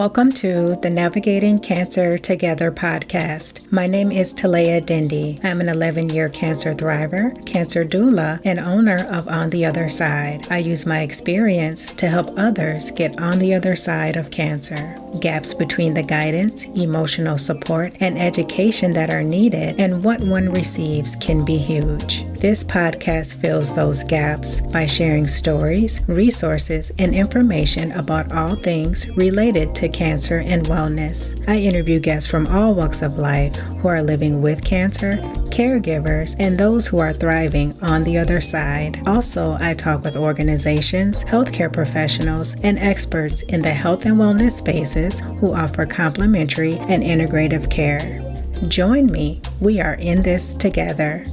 Welcome to the Navigating Cancer Together podcast. My name is Talea Dindy. I'm an 11-year cancer thriver, cancer doula, and owner of On the Other Side. I use my experience to help others get on the other side of cancer. Gaps between the guidance, emotional support, and education that are needed and what one receives can be huge. This podcast fills those gaps by sharing stories, resources, and information about all things related to cancer and wellness. I interview guests from all walks of life who are living with cancer, caregivers, and those who are thriving on the other side. Also, I talk with organizations, healthcare professionals, and experts in the health and wellness spaces who offer complementary and integrative care. Join me. We are in this together.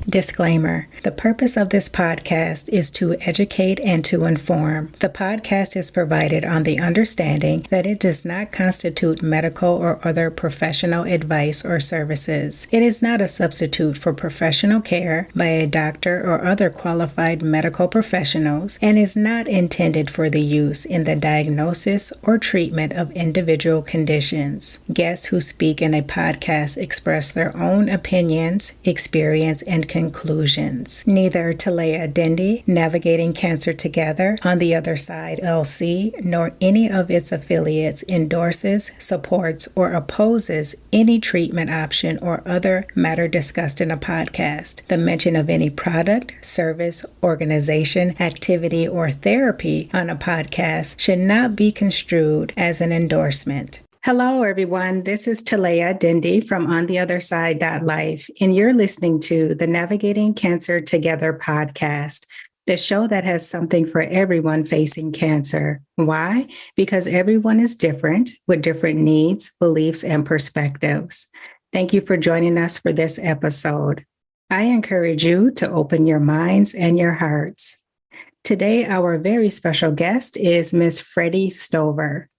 Disclaimer: the purpose of this podcast is to educate and to inform. The podcast is provided on the understanding that it does not constitute medical or other professional advice or services. It is not a substitute for professional care by a doctor or other qualified medical professionals and is not intended for the use in the diagnosis or treatment of individual conditions. Guests who speak in a podcast express their own opinions, experience, and conclusions. Neither Talea Dindy, Navigating Cancer Together, On the Other Side LC, nor any of its affiliates endorses, supports, or opposes any treatment option or other matter discussed in a podcast. The mention of any product, service, organization, activity, or therapy on a podcast should not be construed as an endorsement. Hello, everyone. This is Talea Dindy from On the Other Side Life, and you're listening to the Navigating Cancer Together podcast, the show that has something for everyone facing cancer. Why? Because everyone is different with different needs, beliefs, and perspectives. Thank you for joining us for this episode. I encourage you to open your minds and your hearts. Today, our very special guest is Miss Freddye Stover.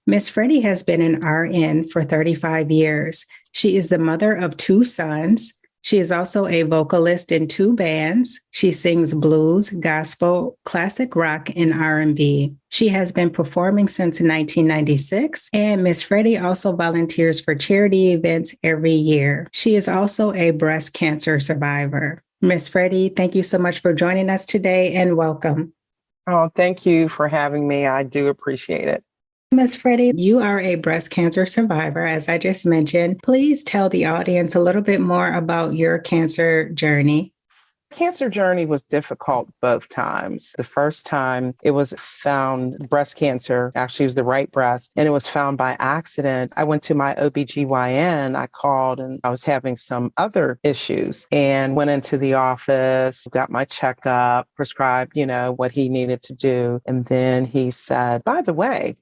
Miss Freddye has been an RN for 35 years. She is the mother of 2 sons. She is also a vocalist in 2 bands. She sings blues, gospel, classic rock, and R&B. She has been performing since 1996, and Miss Freddye also volunteers for charity events every year. She is also a breast cancer survivor. Miss Freddye, thank you so much for joining us today, and welcome. Oh, thank you for having me. I do appreciate it. Miss Freddye, you are a breast cancer survivor, as I just mentioned. Please tell the audience a little bit more about your cancer journey. Cancer journey was difficult both times. The first time it was found breast cancer, actually it was the right breast, and it was found by accident. I went to my OBGYN, I called and I was having some other issues and went into the office, got my checkup, prescribed, what he needed to do. And then he said, by the way,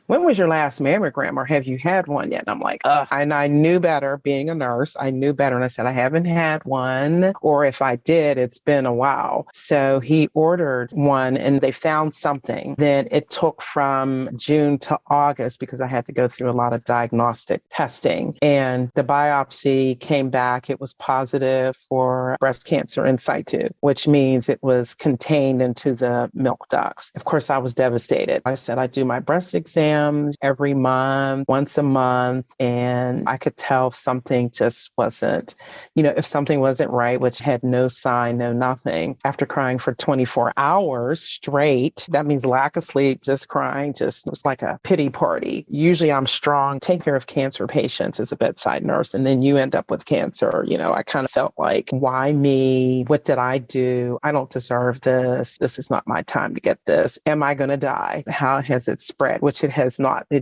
when was your last mammogram or have you had one yet? And I'm like, ugh. And I knew better being a nurse. I knew better. And I said, I haven't had one. Or if I did, it's been a while. So he ordered one and they found something. Then it took from June to August because I had to go through a lot of diagnostic testing. And the biopsy came back. It was positive for breast cancer in situ, which means it was contained into the milk ducts. Of course, I was devastated. I said, I do my breast exam every month, once a month, and I could tell something just wasn't, if something wasn't right, which had no sign, no nothing. After crying for 24 hours straight, that means lack of sleep, just crying, it was like a pity party. Usually I'm strong, take care of cancer patients as a bedside nurse, and then you end up with cancer. I kind of felt like, why me? What did I do? I don't deserve this. This is not my time to get this. Am I going to die? How has it spread? Which it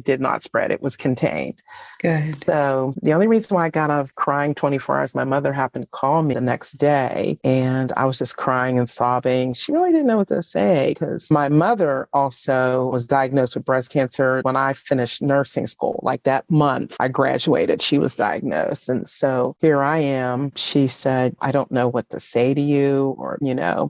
did not spread. It was contained. Good. So the only reason why I got out of crying 24 hours, my mother happened to call me the next day and I was just crying and sobbing. She really didn't know what to say because my mother also was diagnosed with breast cancer when I finished nursing school. Like that month I graduated, she was diagnosed. And so here I am. She said, I don't know what to say to you or,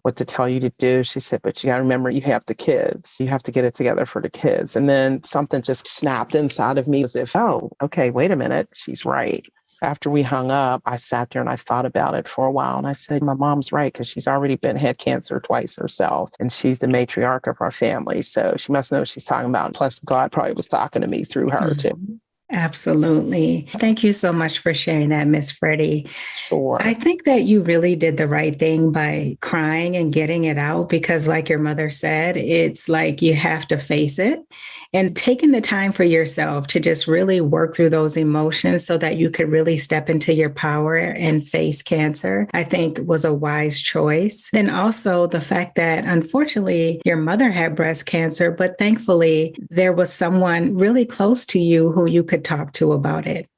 what to tell you to do. She said, but you got to remember you have the kids. You have to get it together for the kids. And then something just snapped inside of me as if, oh, okay, wait a minute. She's right. After we hung up, I sat there and I thought about it for a while. And I said, my mom's right, because she's already had cancer twice herself. And she's the matriarch of our family. So she must know what she's talking about. And plus, God probably was talking to me through her too. Absolutely. Thank you so much for sharing that, Miss Freddye. Sure. I think that you really did the right thing by crying and getting it out because, like your mother said, it's like you have to face it. And taking the time for yourself to just really work through those emotions so that you could really step into your power and face cancer, I think was a wise choice. And also the fact that unfortunately your mother had breast cancer, but thankfully there was someone really close to you who you could talk to about it.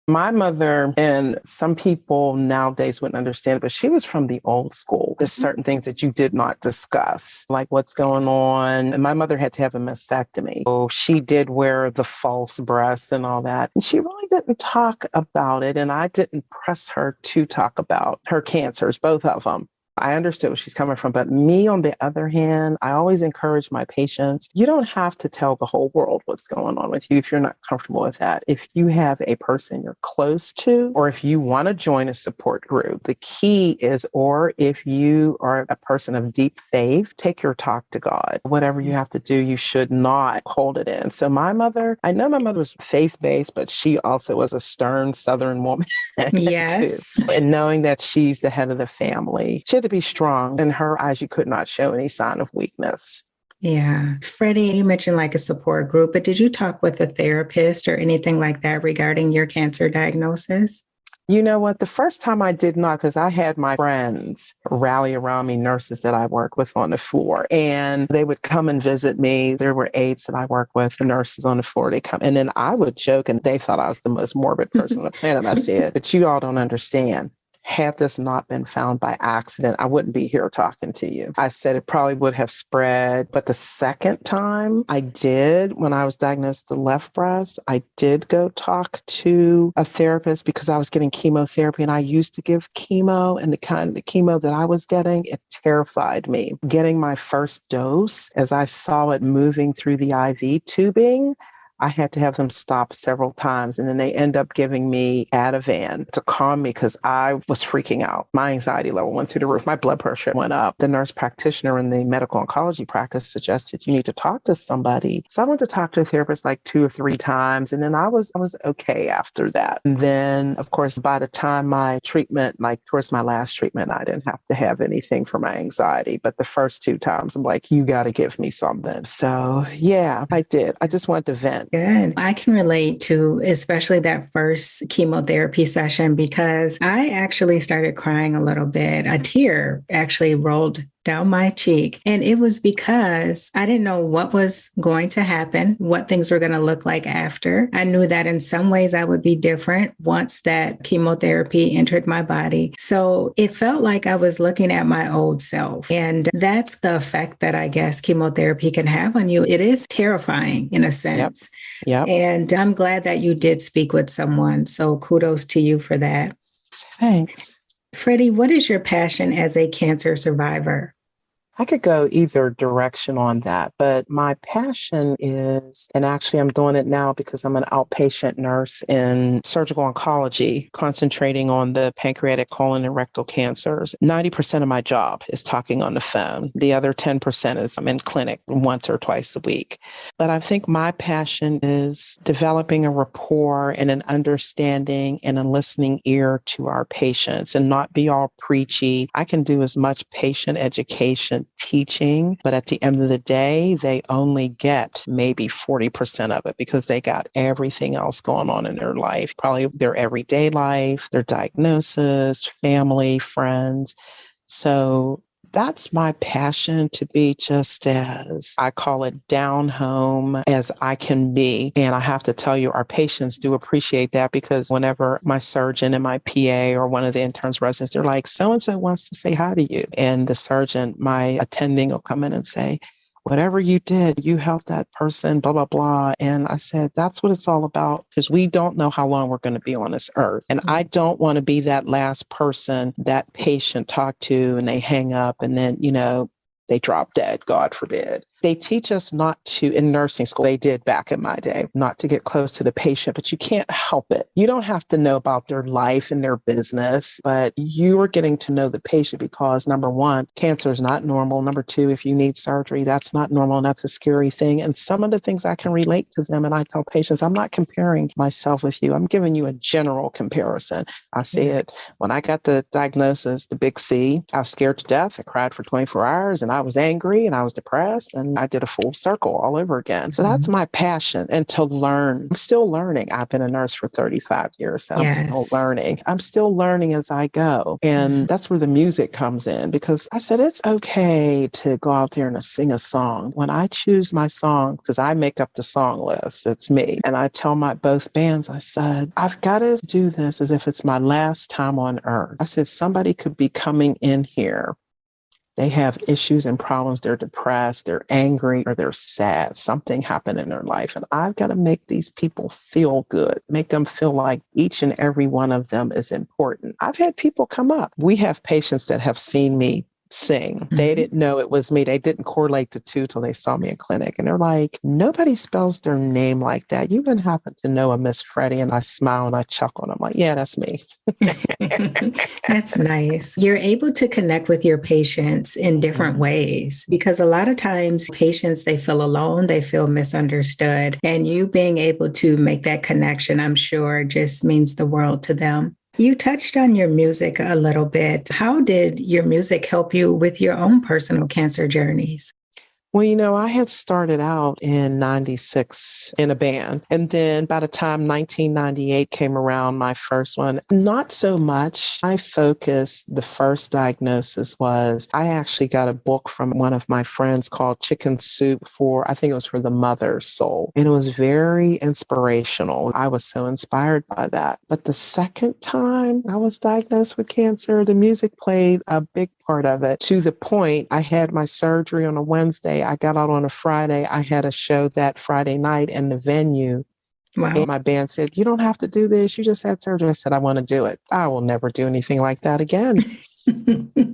My mother, and some people nowadays wouldn't understand, but she was from the old school. There's certain things that you did not discuss, like what's going on. And my mother had to have a mastectomy. So she did wear the false breasts and all that. And she really didn't talk about it. And I didn't press her to talk about her cancers, both of them. I understood where she's coming from. But me, on the other hand, I always encourage my patients, you don't have to tell the whole world what's going on with you if you're not comfortable with that. If you have a person you're close to, or if you want to join a support group, the key is, or if you are a person of deep faith, take your talk to God. Whatever you have to do, you should not hold it in. So my mother, I know my mother was faith-based, but she also was a stern Southern woman. Yes. Too. And knowing that she's the head of the family, she had to be strong. In her eyes, you could not show any sign of weakness. Yeah. Freddye, you mentioned like a support group, but did you talk with a therapist or anything like that regarding your cancer diagnosis? You know what? The first time I did not, because I had my friends rally around me, nurses that I worked with on the floor, and they would come and visit me. There were aides that I worked with, the nurses on the floor. They come, and then I would joke, and they thought I was the most morbid person on the planet. I said, but you all don't understand. Had this not been found by accident, I wouldn't be here talking to you. I said it probably would have spread. But the second time I did, when I was diagnosed with the left breast, I did go talk to a therapist because I was getting chemotherapy, and I used to give chemo, and the kind of chemo that I was getting, it terrified me. Getting my first dose, as I saw it moving through the IV tubing, I had to have them stop several times. And then they end up giving me Ativan to calm me because I was freaking out. My anxiety level went through the roof. My blood pressure went up. The nurse practitioner in the medical oncology practice suggested you need to talk to somebody. So I went to talk to a therapist like 2 or 3 times. And then I was okay after that. And then, of course, by the time my treatment, like towards my last treatment, I didn't have to have anything for my anxiety. But the first 2 times, I'm like, you got to give me something. So yeah, I did. I just wanted to vent. Good. I can relate to especially that first chemotherapy session because I actually started crying a little bit. A tear actually rolled down my cheek. And it was because I didn't know what was going to happen, what things were going to look like after. I knew that in some ways I would be different once that chemotherapy entered my body. So it felt like I was looking at my old self. And that's the effect that I guess chemotherapy can have on you. It is terrifying in a sense. Yep. And I'm glad that you did speak with someone. So kudos to you for that. Thanks. Freddye, what is your passion as a cancer survivor? I could go either direction on that, but my passion is, and actually I'm doing it now because I'm an outpatient nurse in surgical oncology, concentrating on the pancreatic, colon, and rectal cancers. 90% of my job is talking on the phone. The other 10% is I'm in clinic once or twice a week. But I think my passion is developing a rapport and an understanding and a listening ear to our patients and not be all preachy. I can do as much patient education teaching, but at the end of the day, they only get maybe 40% of it because they got everything else going on in their life, probably their everyday life, their diagnosis, family, friends. So that's my passion, to be just as, I call it, down home as I can be. And I have to tell you, our patients do appreciate that because whenever my surgeon and my PA or one of the interns residents, they're like, so-and-so wants to say hi to you. And the surgeon, my attending, will come in and say, whatever you did, you helped that person, blah, blah, blah. And I said, that's what it's all about, because we don't know how long we're going to be on this earth. And I don't want to be that last person that patient talked to and they hang up and then, they drop dead, God forbid. They teach us not to, in nursing school, they did back in my day, not to get close to the patient, but you can't help it. You don't have to know about their life and their business, but you are getting to know the patient because number one, cancer is not normal. Number two, if you need surgery, that's not normal. And that's a scary thing. And some of the things I can relate to them. And I tell patients, I'm not comparing myself with you. I'm giving you a general comparison. I see it when I got the diagnosis, the big C. I was scared to death. I cried for 24 hours and I was angry and I was depressed and I did a full circle all over again. So that's my passion, and to learn. I'm still learning. I've been a nurse for 35 years. So I'm still learning. I'm still learning as I go. And that's where the music comes in, because I said, it's okay to go out there and sing a song. When I choose my song, because I make up the song list, it's me. And I tell my both bands, I said, I've got to do this as if it's my last time on earth. I said, somebody could be coming in here. They have issues and problems. They're depressed, they're angry, or they're sad. Something happened in their life. And I've got to make these people feel good, make them feel like each and every one of them is important. I've had people come up. We have patients that have seen me sing. They didn't know it was me. They didn't correlate the two till they saw me in clinic. And they're like, nobody spells their name like that. You wouldn't happen to know a Miss Freddye? And I smile and I chuckle. And I'm like, yeah, that's me. That's nice. You're able to connect with your patients in different ways, because a lot of times patients, they feel alone, they feel misunderstood. And you being able to make that connection, I'm sure, just means the world to them. You touched on your music a little bit. How did your music help you with your own personal cancer journeys? Well, I had started out in 96 in a band. And then by the time 1998 came around, my first one, not so much. My focus, the first diagnosis was, I actually got a book from one of my friends called Chicken Soup I think it was for the Mother's Soul. And it was very inspirational. I was so inspired by that. But the second time I was diagnosed with cancer, the music played a big part of it, to the point I had my surgery on a Wednesday. I got out on a Friday. I had a show that Friday night in the venue. Wow. And my band said, you don't have to do this. You just had surgery. I said, I want to do it. I will never do anything like that again.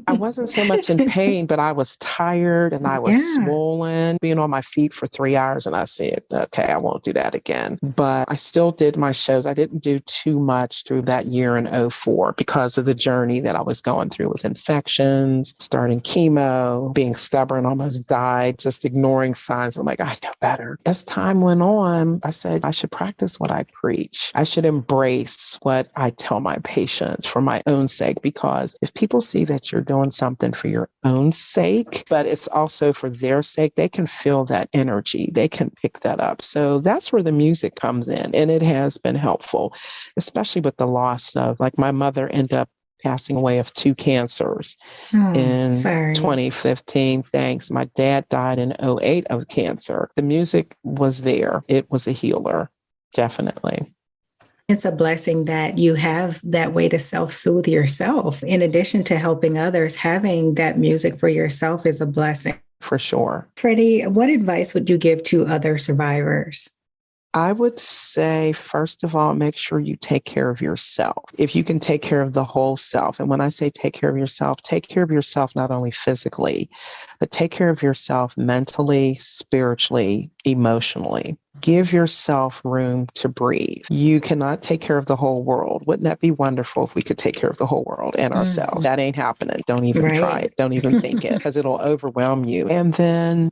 I wasn't so much in pain, but I was tired and I was swollen, being on my feet for 3 hours. And I said, okay, I won't do that again. But I still did my shows. I didn't do too much through that year in 2004 because of the journey that I was going through with infections, starting chemo, being stubborn, almost died, just ignoring signs. I'm like, I know better. As time went on, I said, I should practice what I preach. I should embrace what I tell my patients for my own sake, because if people see that you're doing something for your own sake, but it's also for their sake, they can feel that energy. They can pick that up. So that's where the music comes in. And it has been helpful, especially with the loss of, like, my mother ended up passing away of 2 cancers in 2015. Thanks. My dad died in 2008 of cancer. The music was there. It was a healer. Definitely. It's a blessing that you have that way to self-soothe yourself. In addition to helping others, having that music for yourself is a blessing. For sure. Freddye, what advice would you give to other survivors? I would say, first of all, make sure you take care of yourself. If you can take care of the whole self. And when I say take care of yourself not only physically, but take care of yourself mentally, spiritually, emotionally. Give yourself room to breathe. You cannot take care of the whole world. Wouldn't that be wonderful if we could take care of the whole world and ourselves? That ain't happening. Don't even try it. Don't even think it, because it'll overwhelm you. And then,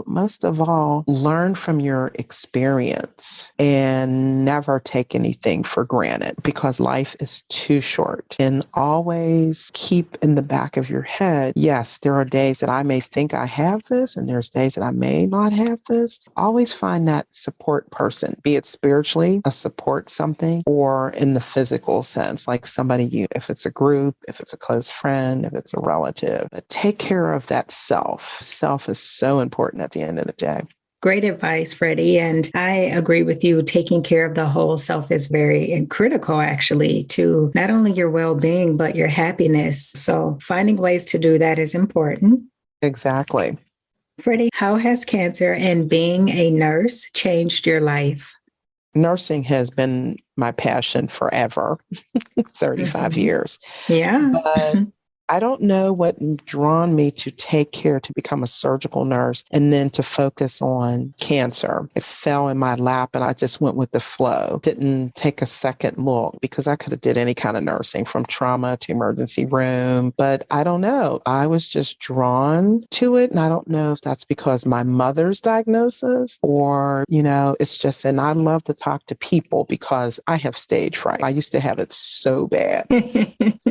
most of all, learn from your experience and never take anything for granted, because life is too short. And always keep in the back of your head, yes, there are days that I may think I have this, and there's days that I may not have this. Always find that support person, be it spiritually, a support something, or in the physical sense, like somebody if it's a group, if it's a close friend, if it's a relative. Take care of that self. Self is so important at the end of the day. Great advice, Freddye. And I agree with you. Taking care of the whole self is very critical, actually, to not only your well-being, but your happiness. So finding ways to do that is important. Exactly. Freddye, how has cancer and being a nurse changed your life? Nursing has been my passion forever, 35 years. Yeah. But I don't know what drawn me to take care to become a surgical nurse and then to focus on cancer. It fell in my lap and I just went with the flow. Didn't take a second look because I could have did any kind of nursing from trauma to emergency room. But I don't know. I was just drawn to it. And I don't know if that's because my mother's diagnosis or, it's just, and I love to talk to people because I have stage fright. I used to have it so bad.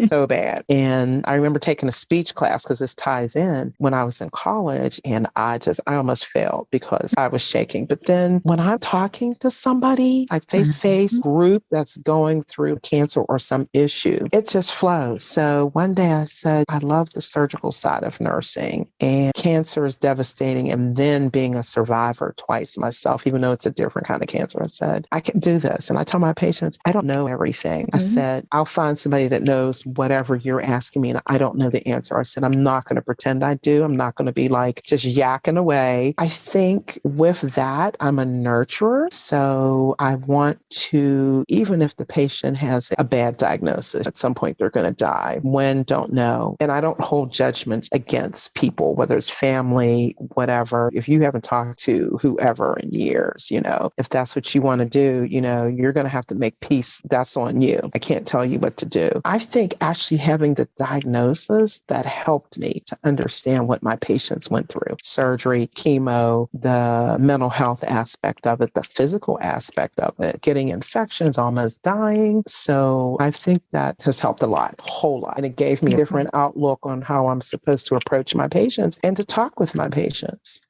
So bad. And I remember taking a speech class because this ties in when I was in college and I almost failed because I was shaking. But then when I'm talking to somebody, like face-to-face group that's going through cancer or some issue, it just flows. So one day I said, I love the surgical side of nursing and cancer is devastating. And then being a survivor twice myself, even though it's a different kind of cancer, I said, I can do this. And I tell my patients, I don't know everything. I said, I'll find somebody that knows whatever you're asking me and I don't know the answer. I said, I'm not going to pretend I do. I'm not going to be like just yakking away. I think with that, I'm a nurturer. So I want to, even if the patient has a bad diagnosis, at some point they're going to die. When, don't know. And I don't hold judgment against people, whether it's family, whatever. If you haven't talked to whoever in years, if that's what you want to do, you're going to have to make peace. That's on you. I can't tell you what to do. I think actually having the diagnosis that helped me to understand what my patients went through. Surgery, chemo, the mental health aspect of it, the physical aspect of it, getting infections, almost dying. So I think that has helped a lot, a whole lot. And it gave me a different outlook on how I'm supposed to approach my patients and to talk with my patients.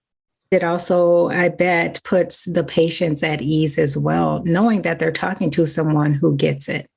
It also, I bet, puts the patients at ease as well, knowing that they're talking to someone who gets it.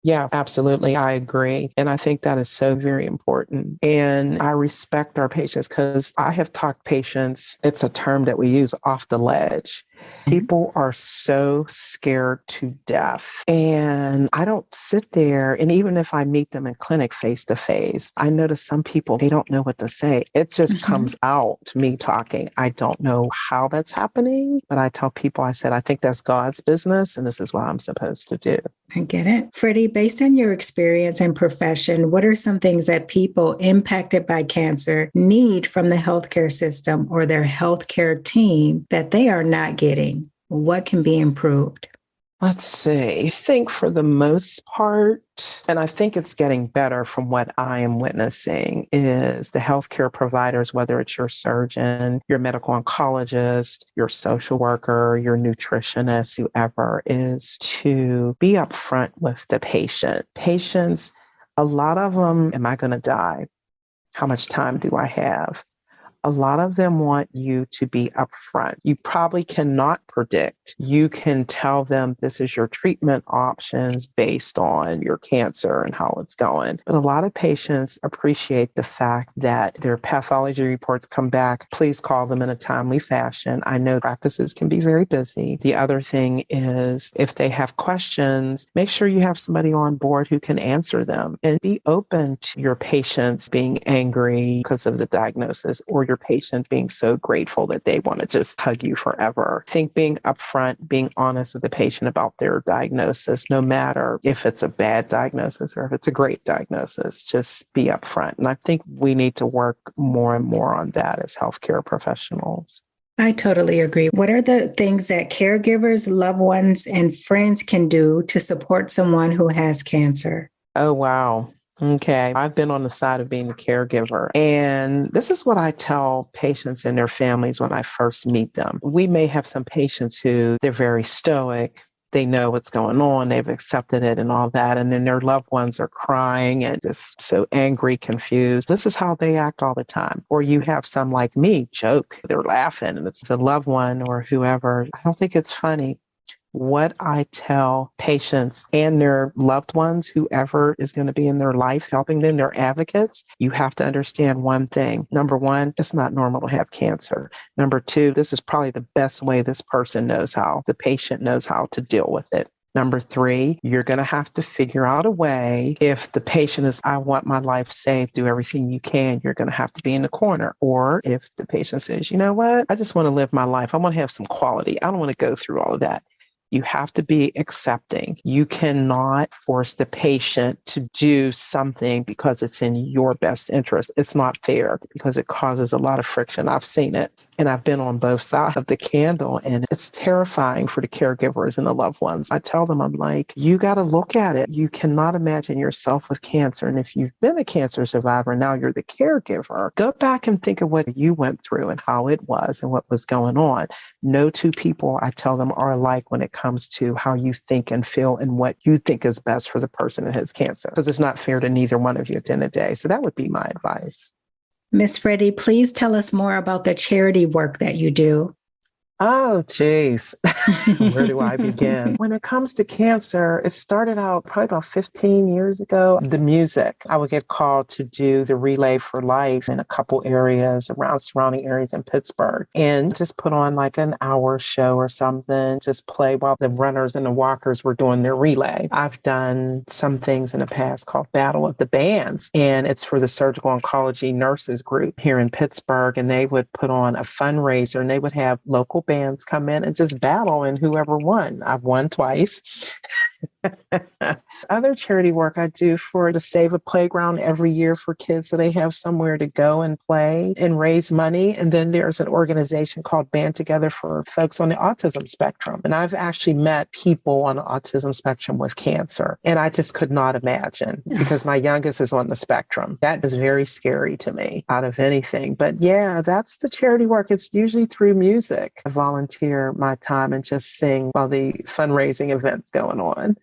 Yeah, absolutely. I agree. And I think that is so very important. And I respect our patients because I have talked patients, it's a term that we use, off the ledge. People are so scared to death. And I don't sit there. And even if I meet them in clinic face to face, I notice some people, they don't know what to say. It just comes out, me talking. I don't know how that's happening, but I tell people, I said, I think that's God's business. And this is what I'm supposed to do. I get it. Freddye, based on your experience and profession, what are some things that people impacted by cancer need from the healthcare system or their healthcare team that they are not getting? What can be improved? Let's see. I think for the most part, and I think it's getting better from what I am witnessing, is the healthcare providers, whether it's your surgeon, your medical oncologist, your social worker, your nutritionist, whoever, is to be upfront with the patient. Patients, a lot of them, am I going to die? How much time do I have? A lot of them want you to be upfront. You probably cannot predict. You can tell them this is your treatment options based on your cancer and how it's going. But a lot of patients appreciate the fact that their pathology reports come back. Please call them in a timely fashion. I know practices can be very busy. The other thing is if they have questions, make sure you have somebody on board who can answer them and be open to your patients being angry because of the diagnosis or your patient being so grateful that they want to just hug you forever. I think being upfront, being honest with the patient about their diagnosis, no matter if it's a bad diagnosis or if it's a great diagnosis, just be upfront. And I think we need to work more and more on that as healthcare professionals. I totally agree. What are the things that caregivers, loved ones, and friends can do to support someone who has cancer? Oh, wow. Okay. I've been on the side of being a caregiver. And this is what I tell patients and their families when I first meet them. We may have some patients who they're very stoic. They know what's going on. They've accepted it and all that. And then their loved ones are crying and just so angry, confused. This is how they act all the time. Or you have some like me joke. They're laughing and it's the loved one or whoever. I don't think it's funny. What I tell patients and their loved ones, whoever is going to be in their life, helping them, their advocates, you have to understand one thing. Number one, it's not normal to have cancer. Number two, this is probably the best way this person knows how, the patient knows how to deal with it. Number three, you're going to have to figure out a way. If the patient is, I want my life saved, do everything you can, you're going to have to be in the corner. Or if the patient says, you know what, I just want to live my life. I want to have some quality. I don't want to go through all of that. You have to be accepting. You cannot force the patient to do something because it's in your best interest. It's not fair because it causes a lot of friction. I've seen it, and I've been on both sides of the candle, and it's terrifying for the caregivers and the loved ones. I tell them, I'm like, you got to look at it. You cannot imagine yourself with cancer. And if you've been a cancer survivor, now you're the caregiver, go back and think of what you went through and how it was and what was going on. No two people, I tell them, are alike when it comes to how you think and feel and what you think is best for the person that has cancer, because it's not fair to neither one of you at the end of the day. So that would be my advice. Miss Freddye, please tell us more about the charity work that you do. Oh, geez. Where do I begin? When it comes to cancer, it started out probably about 15 years ago. The music, I would get called to do the Relay for Life in a couple areas around surrounding areas in Pittsburgh, and just put on like an hour show or something, just play while the runners and the walkers were doing their relay. I've done some things in the past called Battle of the Bands, and it's for the Surgical Oncology Nurses Group here in Pittsburgh, and they would put on a fundraiser, and they would have local bands come in and just battle, and whoever won. I've won twice. Other charity work I do for to save a playground every year for kids so they have somewhere to go and play and raise money. And then there's an organization called Band Together for folks on the autism spectrum. And I've actually met people on the autism spectrum with cancer. And I just could not imagine, because my youngest is on the spectrum. That is very scary to me out of anything. But yeah, that's the charity work. It's usually through music. I volunteer my time and just sing while the fundraising event's going on.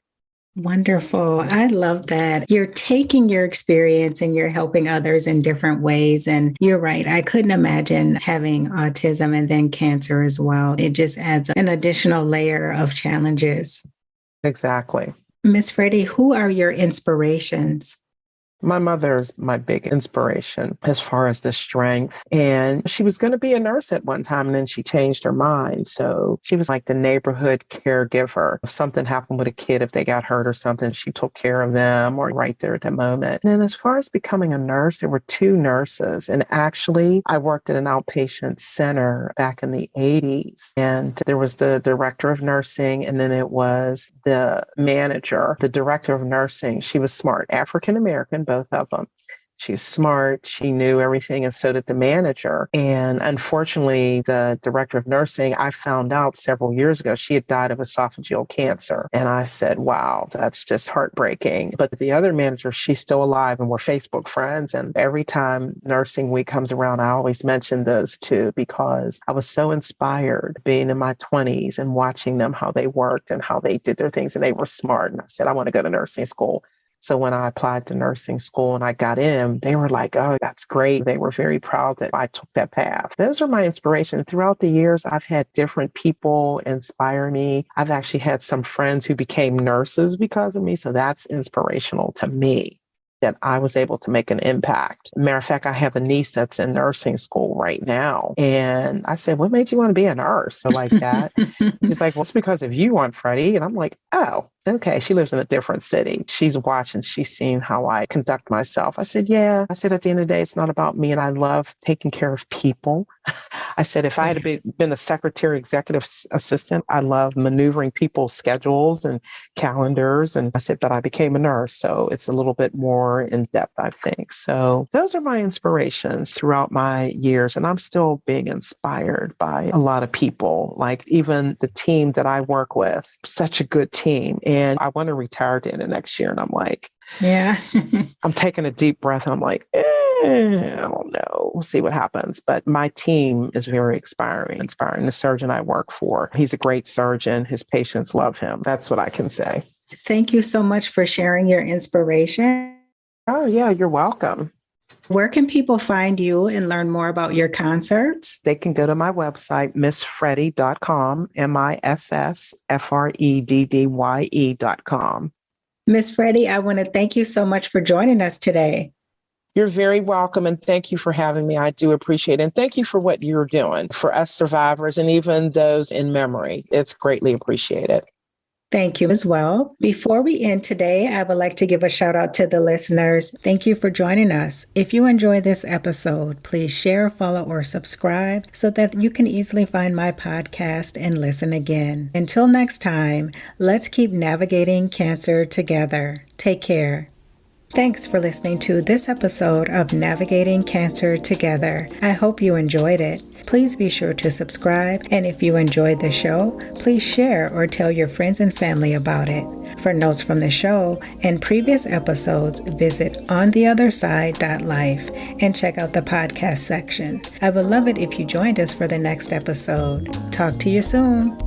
Wonderful. I love that. You're taking your experience and you're helping others in different ways. And you're right. I couldn't imagine having autism and then cancer as well. It just adds an additional layer of challenges. Exactly. Miss Freddye, who are your inspirations? My mother's my big inspiration as far as the strength. And she was going to be a nurse at one time, and then she changed her mind. So she was like the neighborhood caregiver. If something happened with a kid, if they got hurt or something, she took care of them or right there at the moment. And then as far as becoming a nurse, there were two nurses. And actually, I worked at an outpatient center back in the 80s. And there was the director of nursing, and then it was the manager. The director of nursing, she was smart, African-American, both of them. She was smart. She knew everything, and so did the manager. And unfortunately, the director of nursing, I found out several years ago, she had died of esophageal cancer. And I said, wow, that's just heartbreaking. But the other manager, she's still alive, and we're Facebook friends. And every time Nursing Week comes around, I always mention those two, because I was so inspired being in my 20s and watching them, how they worked and how they did their things. And they were smart. And I said, I want to go to nursing school. So when I applied to nursing school and I got in, they were like, oh, that's great. They were very proud that I took that path. Those are my inspirations. Throughout the years, I've had different people inspire me. I've actually had some friends who became nurses because of me. So that's inspirational to me, that I was able to make an impact. Matter of fact, I have a niece that's in nursing school right now. And I said, what made you want to be a nurse? So like that. She's like, well, it's because of you, Aunt Freddye. And I'm like, oh, okay. She lives in a different city. She's watching, she's seen how I conduct myself. I said, yeah. I said, at the end of the day, it's not about me. And I love taking care of people. I said, if I had been a secretary, executive assistant, I love maneuvering people's schedules and calendars. And I said, but I became a nurse. So it's a little bit more in depth, I think. So those are my inspirations throughout my years. And I'm still being inspired by a lot of people, like even the team that I work with, such a good team. And I want to retire at the end of next year. And I'm like, yeah, I'm taking a deep breath. And I'm like, I don't know. We'll see what happens. But my team is very inspiring. The surgeon I work for, he's a great surgeon. His patients love him. That's what I can say. Thank you so much for sharing your inspiration. Oh, yeah, you're welcome. Where can people find you and learn more about your concerts? They can go to my website, missfreddye.com, MissFreddye.com. Miss Freddye, I want to thank you so much for joining us today. You're very welcome, and thank you for having me. I do appreciate it. And thank you for what you're doing for us survivors and even those in memory. It's greatly appreciated. Thank you as well. Before we end today, I would like to give a shout out to the listeners. Thank you for joining us. If you enjoyed this episode, please share, follow, or subscribe so that you can easily find my podcast and listen again. Until next time, let's keep navigating cancer together. Take care. Thanks for listening to this episode of Navigating Cancer Together. I hope you enjoyed it. Please be sure to subscribe, and if you enjoyed the show, please share or tell your friends and family about it. For notes from the show and previous episodes, visit ontheotherside.life and check out the podcast section. I would love it if you joined us for the next episode. Talk to you soon.